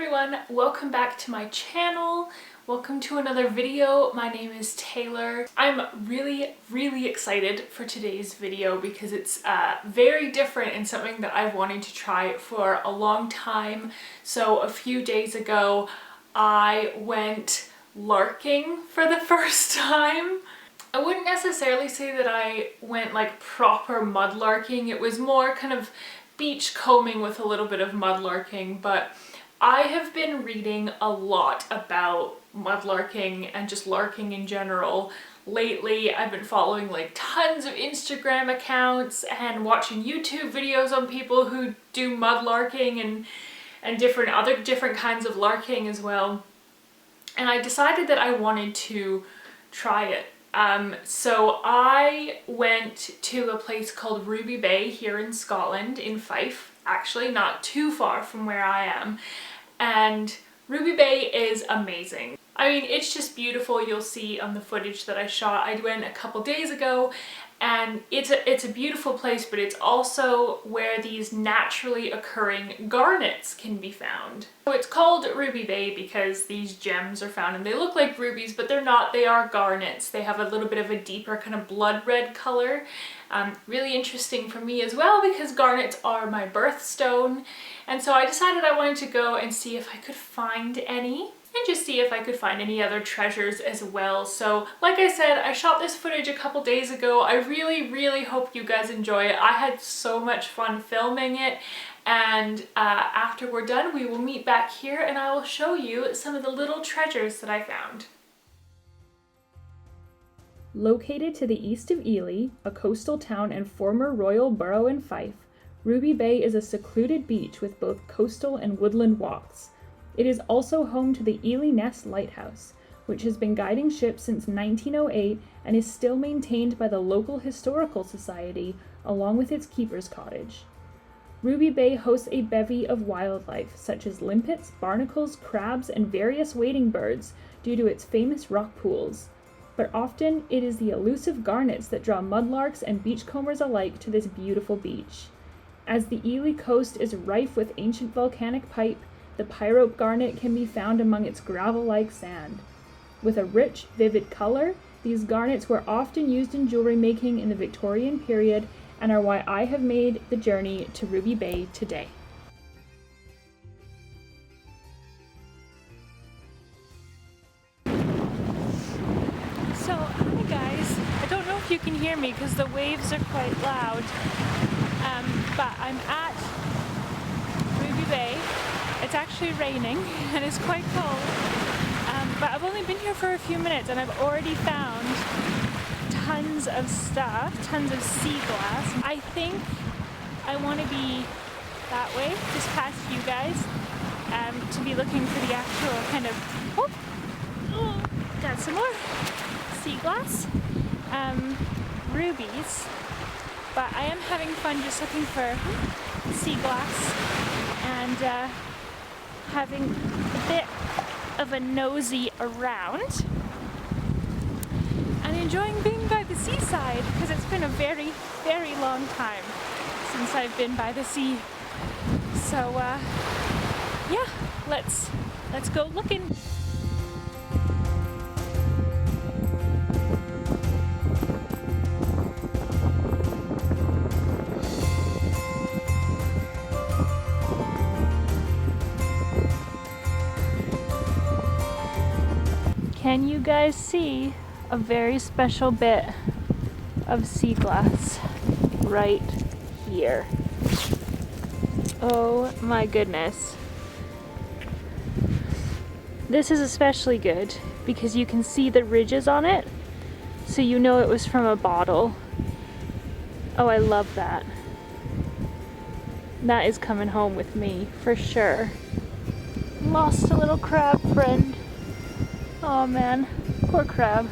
everyone, welcome back to my channel. Welcome to another video. My name is Taylor. I'm really excited for today's video because it's very different and something that I've wanted to try for a long time. So a few days ago I went larking for the first time. I wouldn't necessarily say that I went like proper mudlarking. It was more kind of beach combing with a little bit of mudlarking, but I have been reading a lot about mudlarking and just larking in general. Lately, I've been following like tons of Instagram accounts and watching YouTube videos on people who do mudlarking and different kinds of larking as well. And I decided that I wanted to try it. So I went to a place called Ruby Bay here in Scotland, in Fife, actually not too far from where I am, and Ruby Bay is amazing. I mean, it's just beautiful. You'll see on the footage that I shot. I went a couple days ago and it's a beautiful place, but it's also where these naturally occurring garnets can be found. So it's called Ruby Bay because these gems are found and they look like rubies, but they're not. They are garnets. They have a little bit of a deeper kind of blood red color. Really interesting for me as well because garnets are my birthstone. And so I decided I wanted to go and see if I could find any, and just see if I could find any other treasures as well. So like I said, I shot this footage a couple days ago. I really hope you guys enjoy it. I had so much fun filming it, and after we're done we will meet back here and I will show you some of the little treasures that I found. Located to the east of Ely, a coastal town and former royal borough in Fife, Ruby Bay is a secluded beach with both coastal and woodland walks. It is also home to the Ely Ness Lighthouse, which has been guiding ships since 1908 and is still maintained by the local historical society along with its keeper's cottage. Ruby Bay hosts a bevy of wildlife such as limpets, barnacles, crabs, and various wading birds due to its famous rock pools. But often it is the elusive garnets that draw mudlarks and beachcombers alike to this beautiful beach. As the Ely coast is rife with ancient volcanic pipe, the pyrope garnet can be found among its gravel-like sand. With a rich, vivid color, these garnets were often used in jewelry making in the Victorian period and are why I have made the journey to Ruby Bay today. So, hi guys. I don't know if you can hear me because the waves are quite loud, but I'm at Ruby Bay. It's actually raining and it's quite cold, but I've only been here for a few minutes and I've already found tons of stuff, tons of sea glass. I think I want to be that way, just past you guys, to be looking for the actual kind of, oh, got some more sea glass, rubies, but I am having fun just looking for sea glass and having a bit of a nosy around and enjoying being by the seaside because it's been a very long time since I've been by the sea. So yeah, let's go looking. Can you guys see a very special bit of sea glass right here? Oh my goodness. This is especially good because you can see the ridges on it, so you know it was from a bottle. Oh, I love that. That is coming home with me for sure. Lost a little crab friend. Oh man, poor crab.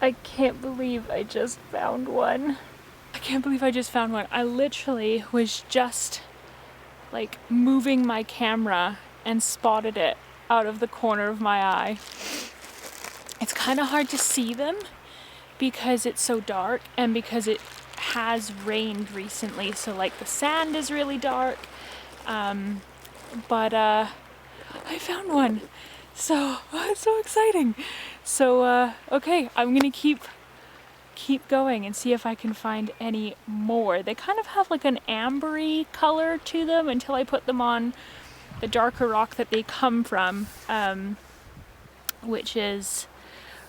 I can't believe I just found one. I can't believe I just found one. I literally was just like moving my camera and spotted it out of the corner of my eye. It's kind of hard to see them because it's so dark and because it has rained recently, so like the sand is really dark. But I found one, so it's so exciting. So okay, I'm gonna keep going and see if I can find any more. They kind of have like an ambery color to them until I put them on the darker rock that they come from, which is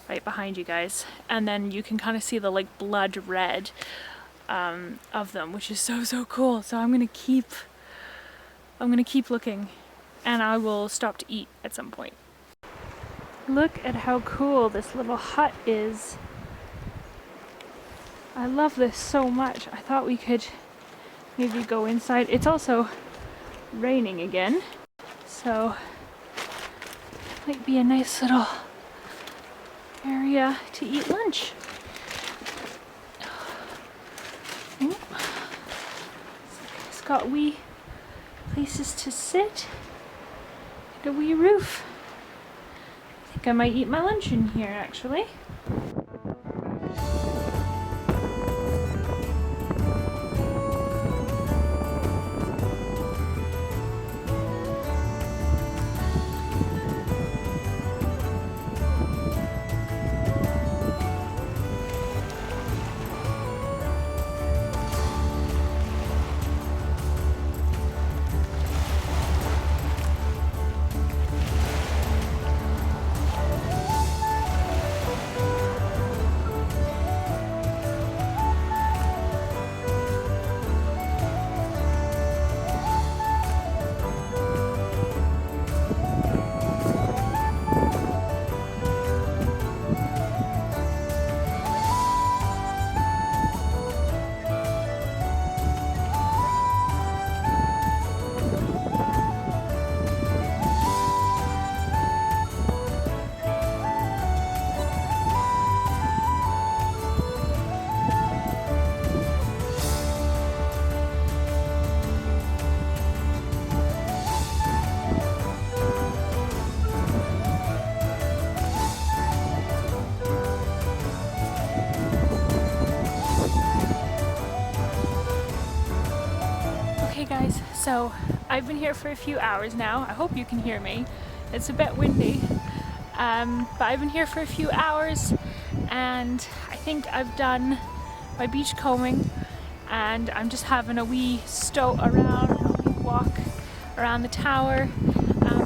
right behind you guys, and then you can kind of see the like blood red of them, which is so cool. So I'm gonna keep looking, and I will stop to eat at some point. Look at how cool this little hut is. I love this so much. I thought we could maybe go inside. It's also raining again, so it might be a nice little area to eat lunch. Ooh. It's got wee places to sit and a wee roof. I think I might eat my lunch in here actually. Okay guys, so I've been here for a few hours now. I hope you can hear me. It's a bit windy, but I've been here for a few hours and I think I've done my beach combing and I'm just having a wee stoat around, a wee walk around the tower.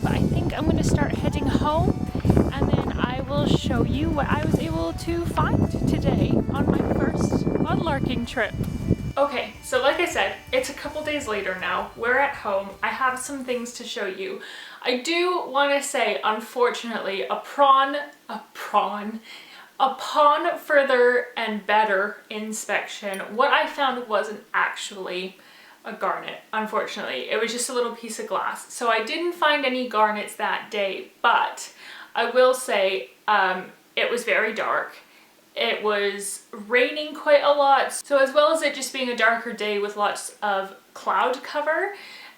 But I think I'm going to start heading home and then I will show you what I was able to find today on my first mudlarking trip. Okay, so like I said, it's a couple days later now. We're at home. I have some things to show you. I do want to say, unfortunately, upon further and better inspection, what I found wasn't actually a garnet, unfortunately. It was just a little piece of glass. So I didn't find any garnets that day, but I will say it was very dark. It was raining quite a lot, so as well as it just being a darker day with lots of cloud cover,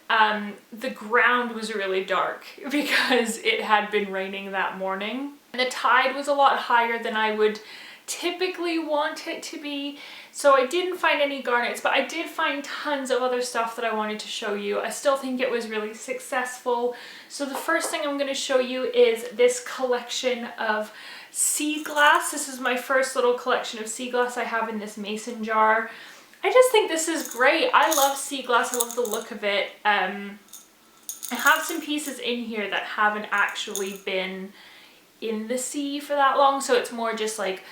the ground was really dark because it had been raining that morning. And the tide was a lot higher than I would typically want it to be, so I didn't find any garnets, but I did find tons of other stuff that I wanted to show you. I still think it was really successful. So the first thing I'm going to show you is this collection of sea glass. This is my first little collection of sea glass I have in this mason jar. I just think this is great. I love sea glass. I love the look of it. I have some pieces in here that haven't actually been in the sea for that long, so it's more just like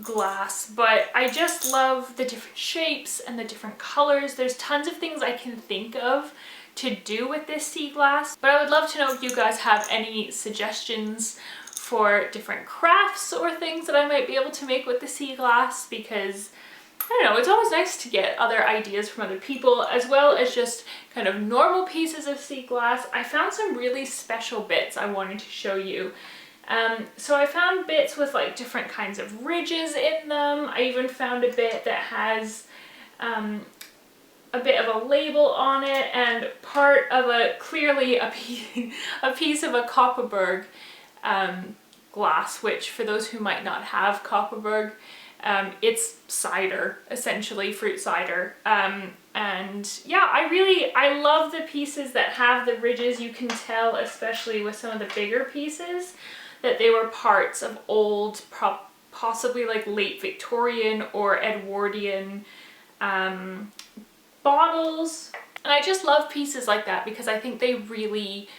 glass, but I just love the different shapes and the different colors. There's tons of things I can think of to do with this sea glass, but I would love to know if you guys have any suggestions for different crafts or things that I might be able to make with the sea glass, because I don't know, it's always nice to get other ideas from other people, as well as just kind of normal pieces of sea glass. I found some really special bits I wanted to show you. So I found bits with like different kinds of ridges in them. I even found a bit that has a bit of a label on it and part of clearly a piece of a Kopparberg glass, which for those who might not have Kopparberg, it's cider, essentially fruit cider. And yeah, I love the pieces that have the ridges. You can tell, especially with some of the bigger pieces, that they were parts of old, possibly like late Victorian or Edwardian bottles. And I just love pieces like that because I think they really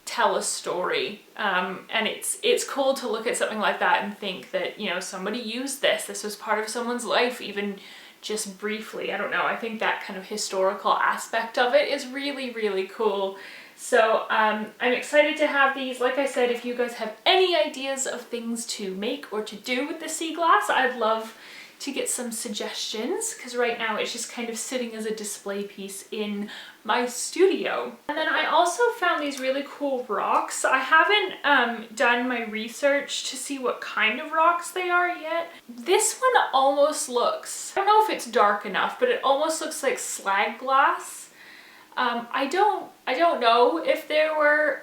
tell a story, and it's cool to look at something like that and think that, you know, somebody used this was part of someone's life, even just briefly. I don't know, I think that kind of historical aspect of it is really, really cool. So I'm excited to have these. Like I said, if you guys have any ideas of things to make or to do with the sea glass, I'd love to get some suggestions, because right now it's just kind of sitting as a display piece in my studio. And then I also found these really cool rocks. I haven't done my research to see what kind of rocks they are yet. This one almost looks, I don't know if it's dark enough, but it almost looks like slag glass. I don't know if there were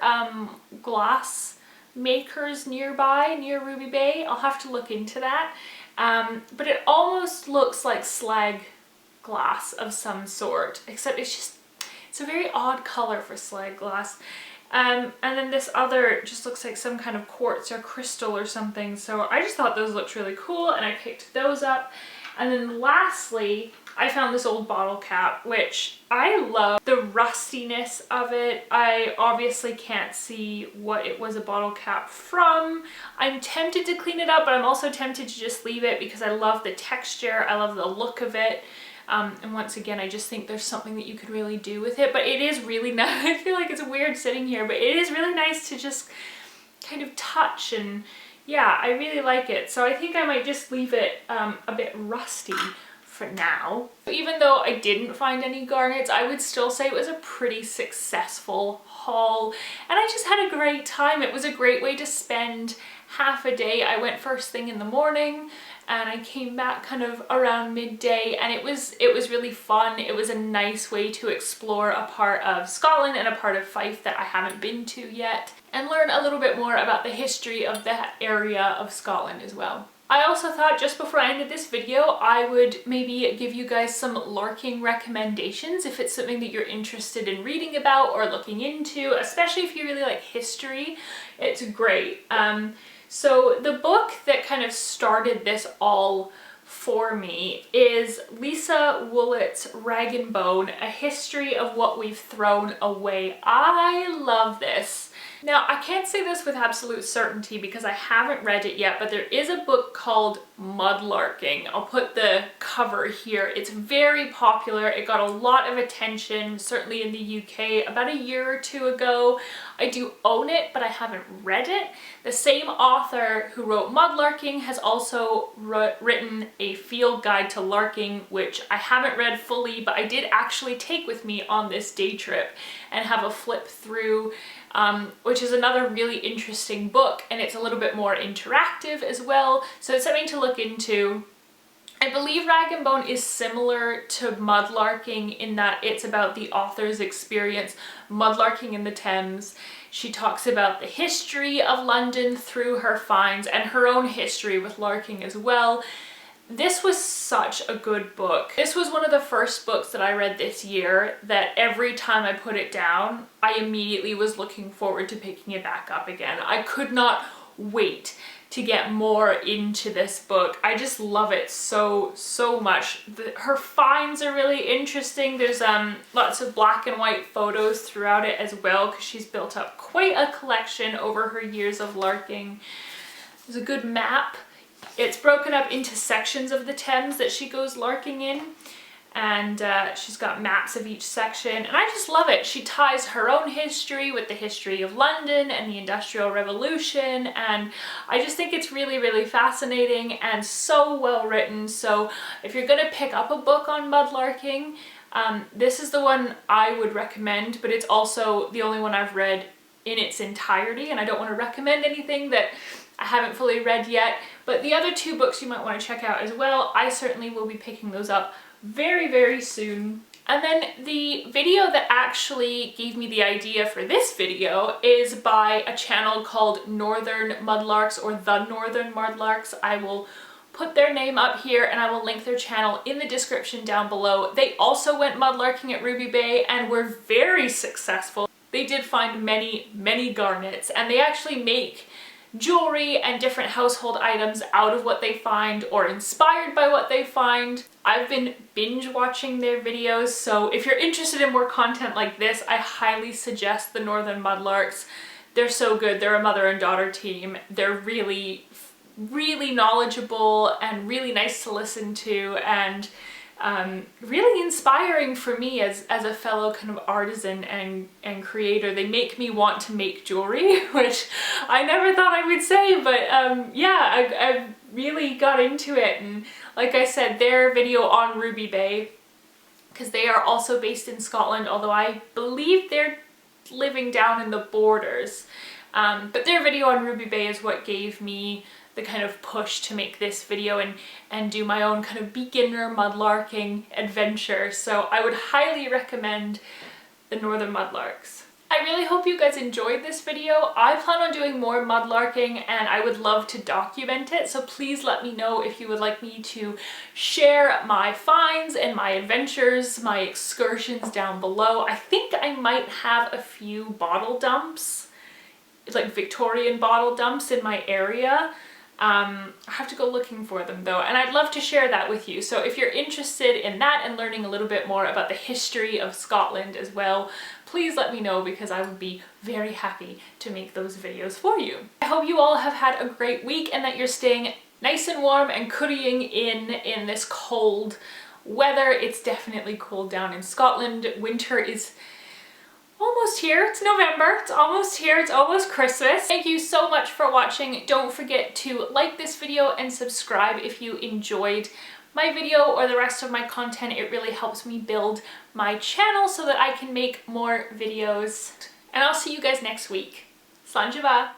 glass makers nearby near Ruby Bay. I'll have to look into that. But it almost looks like slag glass of some sort, except it's a very odd color for slag glass. And then this other just looks like some kind of quartz or crystal or something. So I just thought those looked really cool and I picked those up. And then lastly, I found this old bottle cap, which I love the rustiness of it. I obviously can't see what it was a bottle cap from. I'm tempted to clean it up, but I'm also tempted to just leave it because I love the texture, I love the look of it. And once again, I just think there's something that you could really do with it, but it is really nice. I feel like it's weird sitting here, but it is really nice to just kind of touch, and yeah, I really like it. So I think I might just leave it a bit rusty for now. Even though I didn't find any garnets, I would still say it was a pretty successful haul, and I just had a great time. It was a great way to spend half a day. I went first thing in the morning and I came back kind of around midday, and it was really fun. It was a nice way to explore a part of Scotland and a part of Fife that I haven't been to yet, and learn a little bit more about the history of that area of Scotland as well. I also thought just before I ended this video, I would maybe give you guys some larking recommendations if it's something that you're interested in reading about or looking into, especially if you really like history. It's great. So the book that kind of started this all for me is Lisa Woolett's Rag and Bone, A History of What We've Thrown Away. I love this. Now, I can't say this with absolute certainty because I haven't read it yet, but there is a book called Mudlarking. I'll put the cover here. It's very popular. It got a lot of attention, certainly in the UK, about a year or two ago. I do own it, but I haven't read it. The same author who wrote Mudlarking has also written a field guide to larking, which I haven't read fully, but I did actually take with me on this day trip and have a flip through, which is another really interesting book, and it's a little bit more interactive as well, so it's something to look into. I believe Rag and Bone is similar to Mudlarking in that it's about the author's experience mudlarking in the Thames. She talks about the history of London through her finds and her own history with larking as well. This was such a good book. This was one of the first books that I read this year that every time I put it down, I immediately was looking forward to picking it back up again. I could not wait to get more into this book. I just love it so much. Her finds are really interesting. There's lots of black and white photos throughout it as well, because she's built up quite a collection over her years of larking. There's a good map. It's broken up into sections of the Thames that she goes larking in, and she's got maps of each section, and I just love it. She ties her own history with the history of London and the Industrial Revolution, and I just think it's really fascinating and so well written. So if you're gonna pick up a book on mudlarking, this is the one I would recommend, but it's also the only one I've read in its entirety, and I don't want to recommend anything that I haven't fully read yet, but the other two books you might want to check out as well. I certainly will be picking those up very, very soon. And then the video that actually gave me the idea for this video is by a channel called Northern Mudlarks, or The Northern Mudlarks. I will put their name up here and I will link their channel in the description down below. They also went mudlarking at Ruby Bay and were very successful. They did find many, many garnets, and they actually make jewelry and different household items out of what they find or inspired by what they find. I've been binge watching their videos, so if you're interested in more content like this, I highly suggest the Northern Mudlarks. They're so good. They're a mother and daughter team. They're really knowledgeable and really nice to listen to, and really inspiring for me as a fellow kind of artisan and creator. They make me want to make jewelry, which I never thought I would say, but yeah, I've really got into it. And like I said, their video on Ruby Bay, because they are also based in Scotland, although I believe they're living down in the borders, but their video on Ruby Bay is what gave me the kind of push to make this video and do my own kind of beginner mudlarking adventure. So I would highly recommend the Northern Mudlarks. I really hope you guys enjoyed this video. I plan on doing more mudlarking and I would love to document it, so please let me know if you would like me to share my finds and my adventures, my excursions down below. I think I might have a few bottle dumps, like Victorian bottle dumps in my area. I have to go looking for them though, and I'd love to share that with you. So if you're interested in that and learning a little bit more about the history of Scotland as well, please let me know, because I would be very happy to make those videos for you. I hope you all have had a great week and that you're staying nice and warm and currying in this cold weather. It's definitely cold down in Scotland. Winter is almost here. It's November. It's almost here. It's almost Christmas. Thank you so much for watching. Don't forget to like this video and subscribe if you enjoyed my video or the rest of my content. It really helps me build my channel so that I can make more videos. And I'll see you guys next week. Sanjava!